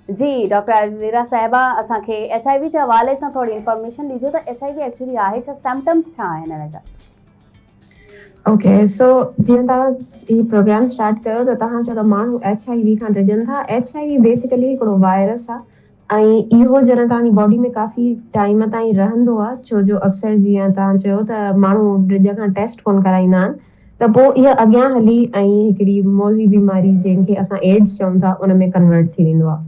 जी doctor Alvira साहिबा, असांखे HIV जे हवाले सां थोड़ी इंफॉर्मेशन ॾिजो त HIV एक्चुअली आहे छा, सिम्पटम्स छा आहिनि हिन जा? ओके, सो जीअं तव्हां ही प्रोग्राम स्टार्ट कयो त तव्हां चयो त माण्हू HIV खां डिॼनि था। HIV बेसिकली हिकिड़ो वायरस आहे ऐं इहो जॾहिं तव्हांजी बॉडी में काफ़ी टाइम ताईं रहंदो आहे, छो जो अक्सर जीअं तव्हां चयो त माण्हू ड्रिज खां टेस्ट कोन कराईंदा आहिनि, त पोइ इहा अॻियां हली ऐं हिकिड़ी मौज़ी बीमारी जंहिंखे असां एड्स चऊं था उन में कन्वर्ट थी वेंदो आहे।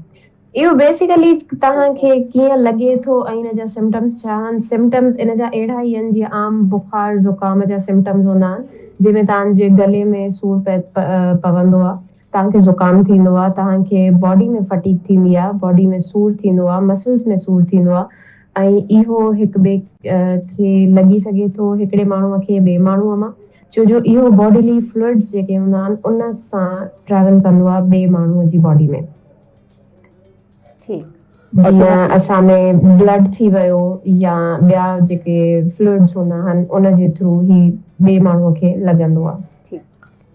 इहो बेसिकली तव्हांखे कीअं लॻे थो ऐं हिन जा सिम्टम्स छा आहिनि। सिम्टम्स इन जा अहिड़ा ई आहिनि जीअं आम बुखार ज़ुकाम जा सिम्टम्स हूंदा आहिनि, जंहिंमें तव्हांजे गले में सूर पवंदो आहे, तव्हांखे ज़ुकाम थींदो आहे, तव्हांखे बॉडी में फटीग थींदी आहे, बॉडी में सूर थींदो आहे, मसल्स में सूर थींदो आहे ऐं इहो हिक ॿिए खे लॻी सघे थो हिकिड़े माण्हूअ खे ॿिए माण्हूअ मां, छो जो इहो बॉडीली फ्लूइड्स जेके हूंदा आहिनि उन सां ट्रेवल कंदो आहे ॿिए माण्हूअ जी बॉडी में। जीअं असां में ब्लड थी वियो या ॿिया जेके फ्लूइड्स हूंदा आहिनि उन जे थ्रू ही ॿिए माण्हूअ खे लॻंदो आहे।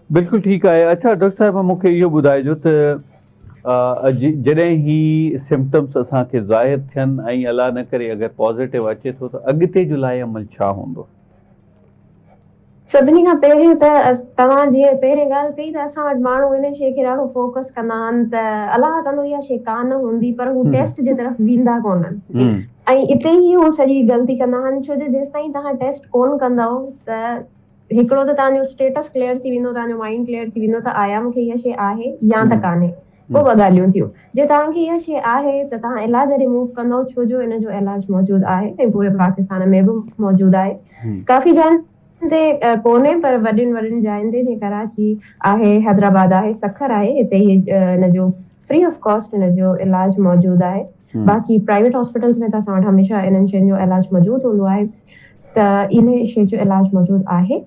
बिल्कुलु ठीकु आहे। अच्छा डॉक्टर साहिबा, मूंखे इहो ॿुधाइजो त जॾहिं ही सिम्टम्स असांखे ज़ाहिर थियनि ऐं अलाह न करे अगरि पॉज़िटिव अचे थो त अॻिते जो लाइ अमल छा हूंदो? सभिनी खां पहिरीं त तव्हां जीअं पहिरीं ॻाल्हि कई त असां वटि माण्हू इन शइ खे ॾाढो फोकस कंदा आहिनि त अलाह कंदो इहा शइ कान हूंदी, पर हू टेस्ट जे तरफ़ वेंदा कोन्हनि ऐं इते ई हू सॼी ग़लती कंदा आहिनि, छो जो जेसिताईं तव्हां टेस्ट कोन कंदव त हिकिड़ो त तव्हांजो स्टेटस क्लियर थी वेंदो, तव्हांजो माइंड क्लियर थी वेंदो त आया मूंखे इहा शइ आहे या त कान्हे। पोइ ॿ ॻाल्हियूं थियूं, जे तव्हांखे इहा शइ आहे त तव्हां इलाज रिमूव कंदव, छो जो इन जो इलाज मौजूदु आहे ऐं पूरे पाकिस्तान में बि मौजूदु आहे। काफ़ी जान ते कोन्हे पर वॾियुनि वॾियुनि जायुनि ते, जीअं कराची आहे, हैदराबाद आहे, सखर आहे, हिते ही इन जो फ्री ऑफ कॉस्ट इन जो इलाज मौजूदु आहे। बाक़ी प्राइवेट हॉस्पिटल्स में त असां वटि हमेशह इन्हनि शयुनि जो इलाज मौजूदु हूंदो आहे, त इन शइ जो इलाज मौजूदु आहे।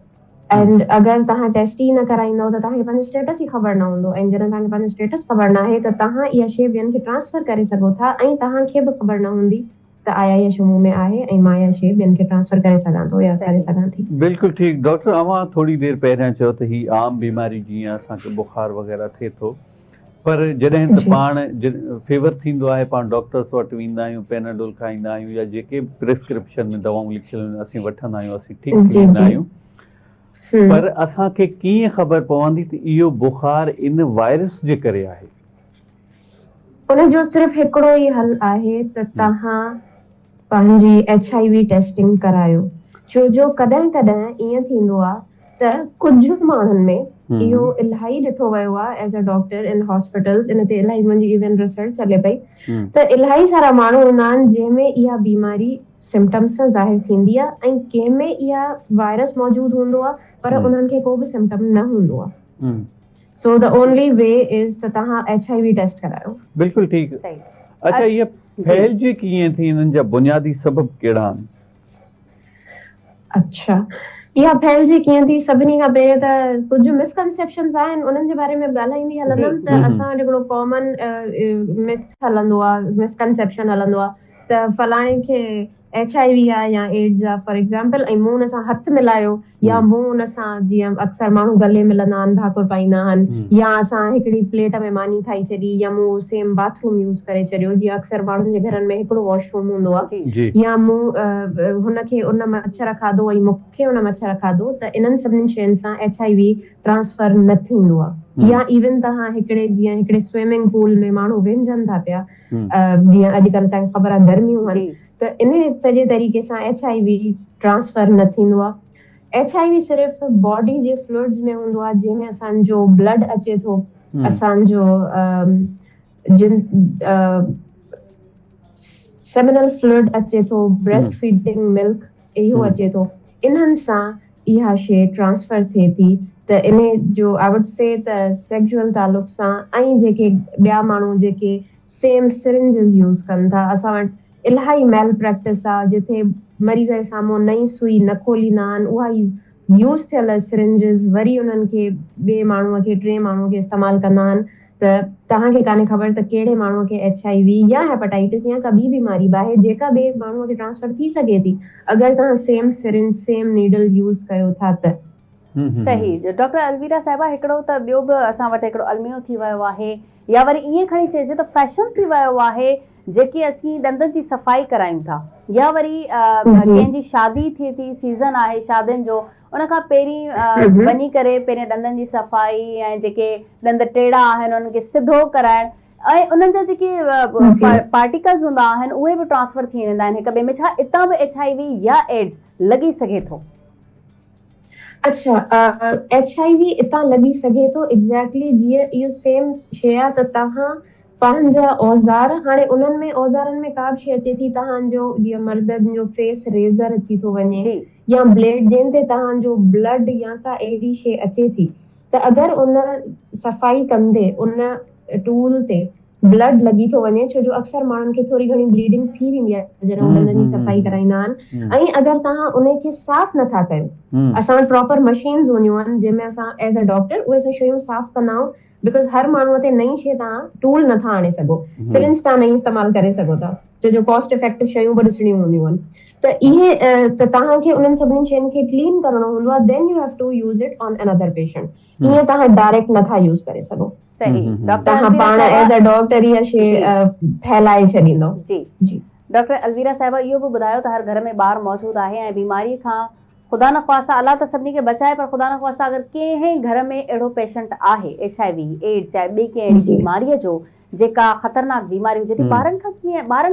एंड अगरि तव्हां टेस्ट ई न कराईंदव त तव्हांखे पंहिंजो स्टेटस ई ख़बर न हूंदो, ऐं जॾहिं तव्हांखे पंहिंजो स्टेटस ख़बर न आहे त तव्हां इहा शइ ॿियनि खे ट्रांसफर करे सघो था ऐं तव्हांखे बि ख़बर न हूंदी त आया इहा शइ मूं में आहे ऐं मां इहा शइ ॿियनि खे ट्रांसफर करे सघां थो या करे सघां थी। बिल्कुलु ठीकु। डॉक्टर, अवां थोड़ी देरि पहिरियां चयो त ही आम बीमारी जीअं असांखे बुखार वग़ैरह थिए थो, पर जॾहिं त पाण फीवर थींदो आहे पाण डॉक्टर्स वटि वेंदा आहियूं, पेनाडोल खाईंदा आहियूं या जेके प्रिस्क्रिप्शन में दवाऊं लिखियल आहिनि असीं वठंदा आहियूं, असीं ठीकु थी वेंदा आहियूं, पर असांखे कीअं ख़बर पवंदी त इहो बुखार इन वायरस जे करे आहे? उन जो सिर्फ़ हिकिड़ो ई हल आहे त तव्हां पंहिंजी HIV टेस्टिंग करायो, छो जो कॾहिं कॾहिं ईअं थींदो आहे त कुझु माण्हुनि में इहो इलाही ॾिठो वियो आहे as a doctor in hospitals, इन ते इलाही मुंहिंजी इवन रिसर्च हले पई त इलाही सारा माण्हू हूंदा आहिनि जंहिंमें इहा बीमारी सिम्टम्स सां ज़ाहिर थींदी आहे ऐं कंहिंमें इहा वायरस मौजूदु हूंदो आहे पर उन्हनि खे को बि सिम्टम न हूंदो आहे। So the only way is त तव्हां HIV टेस्ट करायो। बिल्कुलु ठीकु। अच्छा, इहा फैलिजी कीअं थी, इन्हनि जा बुनियादी सबब कहिड़ा आहिनि? अच्छा, इहा फैलिजी कीअं थी, सभिनी खां पहिरियों त कुझु मिसकंसेप्शंस आहिनि, उन्हनि जे बारे में ॻाल्हाईंदी हलंदमि त असां वटि हिकिड़ो कॉमन मिथ हलंदो आहे, मिसकंसेप्शन हलंदो आहे त फलाणे खे HIV आहे या एड्स आहे फॉर एग्जाम्पल, ऐं मूं हुन सां हथु मिलायो या मूं हुन सां, जीअं अक्सर माण्हू गले मिलंदा आहिनि, भाकुर पाईंदा आहिनि, या असां हिकिड़ी प्लेट में मानी खाई छॾी या मूं सेम बाथरूम यूज़ करे छॾियो, जीअं अक्सर माण्हुनि जे घरनि में हिकिड़ो वॉशरूम हूंदो आहे, या मूं हुनखे उन मच्छर खाधो ऐं मूंखे उन मच्छर खाधो, त इन्हनि सभिनी शयुनि सां HIV ट्रांसफर न थींदो आहे। या इवन तव्हां जीअं हिकिड़े स्विमिंग पूल में माण्हू विञजनि था पिया, जीअं अॼुकल्ह तव्हांखे ख़बर आहे गर्मियूं आहिनि, त इन सॼे तरीक़े सां HIV ट्रांसफर न थींदो आहे। HIV सिर्फ़ बॉडी जे फ्लूइड्स में हूंदो आहे, जंहिंमें असांजो ब्लड अचे थो, असांजो सेमिनल फ्लूइड अचे थो, ब्रेस्ट फीडिंग मिल्क इहो अचे थो, इन्हनि सां इहा शइ ट्रांसफर थिए थी। त इन जो आई वुड से त सेक्सुअल तालुक सां ऐं जेके ॿिया माण्हू जेके सेम सिरिंजिस यूज़ कनि था, असां वटि इलाही मेल प्रैक्टिस आहे जिथे मरीज़ जे साम्हूं नई सुई न खोलींदा आहिनि, उहा ई यूज़ थियल सिरिंजिस वरी उन्हनि खे ॿिए माण्हूअ खे, टे माण्हूअ खे इस्तेमालु कंदा आहिनि, त तव्हांखे कान्हे ख़बर त कहिड़े माण्हूअ खे HIV या हेपेटाइटिस या का ॿी बीमारी बि आहे जेका ॿिए माण्हूअ खे ट्रांसफर थी सघे थी अगरि तव्हां same syringe same needle use कयो था त। सही। डॉक्टर अलवीरा साहिबा, हिकिड़ो त ॿियो बि असां वटि हिकिड़ो अलमियो थी वियो आहे या वरी ईअं खणी चइजे त फैशन थी वियो आहे जेकी असीं ॾंदनि जी सफ़ाई करायूं था, या वरी कंहिंजी शादी थिए थी, सीज़न आहे शादियुनि जो, उन खां पहिरीं वञी करे पहिरें ॾंदनि जी सफ़ाई ऐं जेके ॾंद टेड़ा आहिनि उन्हनि खे सिधो कराइण ऐं उन्हनि जा जेके पार्टिकल्स हूंदा आहिनि उहे बि ट्रांसफर थी वेंदा आहिनि हिक ॿिए में। छा इतां बि HIV या एड्स लॻी सघे थो? अच्छा, HIV इतां लॻी सघे थो एग्ज़ैक्टली जीअं इहो सेम शइ आहे त तव्हां पंहिंजा औज़ार, हाणे उन्हनि में औज़ारनि में का बि शइ अचे थी, तव्हांजो जीअं मर्दनि जो फेस रेज़र अची थो वञे या ब्लेड जंहिं ते तव्हांजो ब्लड या का अहिड़ी शइ अचे थी, त अगरि उन सफ़ाई कंदे उन टूल ते ब्लड लॻी थो वञे, छो जो अक्सर माण्हुनि खे थोरी घणी ब्लीडिंग थी वेंदी आहे जॾहिं ॾंदनि जी सफ़ाई कराईंदा आहिनि, ऐं अगरि तव्हां उन खे साफ़ नथा कयो, असां वटि प्रॉपर मशीन्स हूंदियूं आहिनि जंहिंमें असां एज़ अ डॉक्टर उहे सभु शयूं साफ़ कंदा आहियूं, बिकॉज़ हर माण्हूअ ते नई शइ तव्हां टूल नथा आणे सघो, सिरिंज तव्हां नहीं इस्तेमालु करे सघो था, छो जो कॉस्ट इफेक्टिव शयूं बि ॾिसणियूं हूंदियूं आहिनि, त इहे त तव्हांखे उन्हनि सभिनी शयुनि खे क्लीन करणो हूंदो आहे, then you have to use it on another patient, ईअं तव्हां डायरेक्ट नथा यूज़ करे सघो। सही, तव्हां पाण एज़ अ डॉक्टर इहा शइ फैलाए छॾींदो। जी डॉक्टर अलवीरा साहिबा, इहो बि ॿुधायो त हर घर में ॿार मौजूदु आहे ऐं बीमारी खां ख़ुदा न ख़्वास्ता, अलाह त सभिनी खे बचाए, पर ख़ुदा न ख़्वास्ता अगरि कंहिं घर में अहिड़ो पेशेंट आहे HIV एड्स या ॿी कंहिं अहिड़ी बीमारीअ जो जेका ख़तरनाक बीमारी हुजे थी, ॿारनि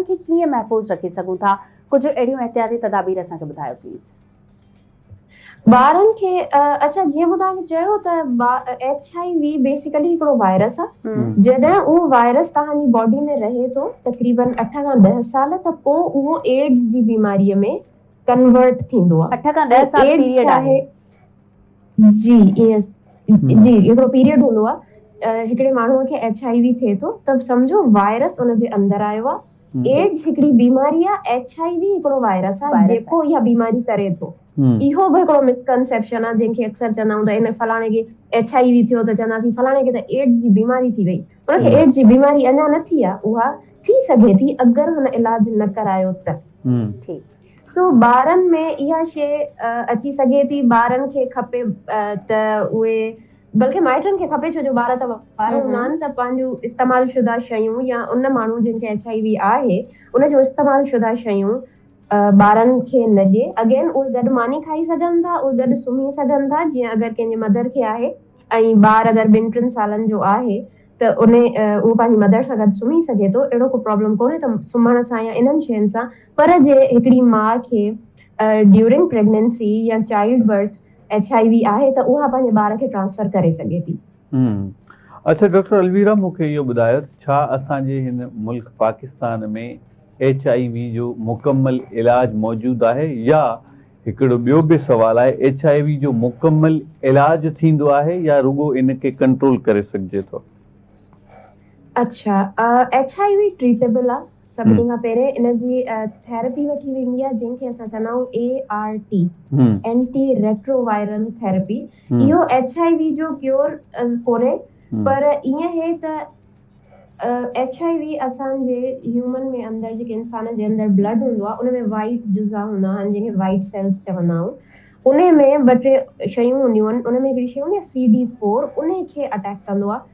खे कीअं महफ़ूज़ रखी सघूं था? कुझु अहिड़ियूं एहतियाती तदाबीर असांखे ॿुधायो प्लीज़। ॿारनि खे अच्छा, जीअं मूं तव्हांखे चयो त HIV बेसिकली हिकिड़ो वायरस आहे, जॾहिं उहो वायरस तव्हांजी बॉडी में रहे थो तक़रीबन 8 खां 10 साल, त पोइ उहो एड्स जी बीमारीअ में कन्वर्ट थींदो आहे। 8 खां 10 साल पीरियड आहे? जी, ईअं जी, हिकिड़ो पीरियड हूंदो आहे, हिकिड़े माण्हूअ खे HIV थिए थो त सम्झो वायरस उनजे अंदरि आयो आहे। एड्स हिकिड़ी बीमारी आहे, HIV हिकिड़ो वायरस आहे जेको इहा बीमारी करे थो। इहो बि हिकिड़ो मिसकंसेप्शन आहे जंहिंखे अक्सर चवंदा आहियूं त इन फलाणे खे HIV थियो त चवंदासीं फलाणे खे त एड्स जी बीमारी थी वई, उनखे एड्स जी बीमारी अञा न थी आहे, उहा थी सघे थी अगरि हुन इलाज न करायो त। सो ॿारनि में इहा शइ अची सघे थी, ॿारनि खे खपे त उहे, बल्कि माइटनि खे खपे, छो जो ॿार त ॿार हूंदा आहिनि, त पंहिंजूं इस्तेमालु शुदा शयूं या उन माण्हू जिनखे HIV आहे उनजो इस्तेमालु शुदा शयूं ॿारनि खे न ॾिए। अगेन उहे गॾु मानी खाई सघनि था, उहे गॾु सुम्ही सघनि था, जीअं अगरि कंहिंजे मदर खे आहे ऐं ॿार अगरि 2-3 सालनि जो आहे त उहो पंहिंजी मदर सां गॾु सुम्ही सघे थो, अहिड़ो को प्रॉब्लम कोन्हे त सुम्हण सां या इन्हनि शयुनि सां। पर जे हिकिड़ी माउ खे ड्यूरिंग प्रेगनेंसी या चाइल्ड बर्थ HIV आहे त उहा पंहिंजे ॿार खे ट्रांसफर करे सघे थी। अच्छा डॉक्टर अलवीरा, मूंखे इहो ॿुधायो, छा असांजे हिन मुल्क पाकिस्तान में HIV जो मुकम्मल इलाज मौजूदु आहे, या हिकिड़ो ॿियो बि सुवाल आहे, HIV जो मुकम्मल इलाज थींदो आहे या रुगो इनखे कंट्रोल करे सघिजे थो? अच्छा, HIV ट्रीटेबल आहे। सभिनी खां पहिरें इनजी थेरेपी वठी वेंदी आहे जंहिंखे असां चवंदा आहियूं ART, एंटी रेट्रोवायरल थेरेपी। इहो HIV जो क्योर कोन्हे, पर ईअं हे त HIV असांजे ह्यूमन में अंदरि जेके इंसान जे अंदरि ब्लड हूंदो आहे उन में वाइट जुज़ा हूंदा आहिनि जंहिंखे वाइट सेल्स चवंदा आहियूं, उन में 2-3 शयूं हूंदियूं आहिनि, उन में हिकिड़ी शइ हूंदी आहे CD4, उन खे अटैक कंदो आहे।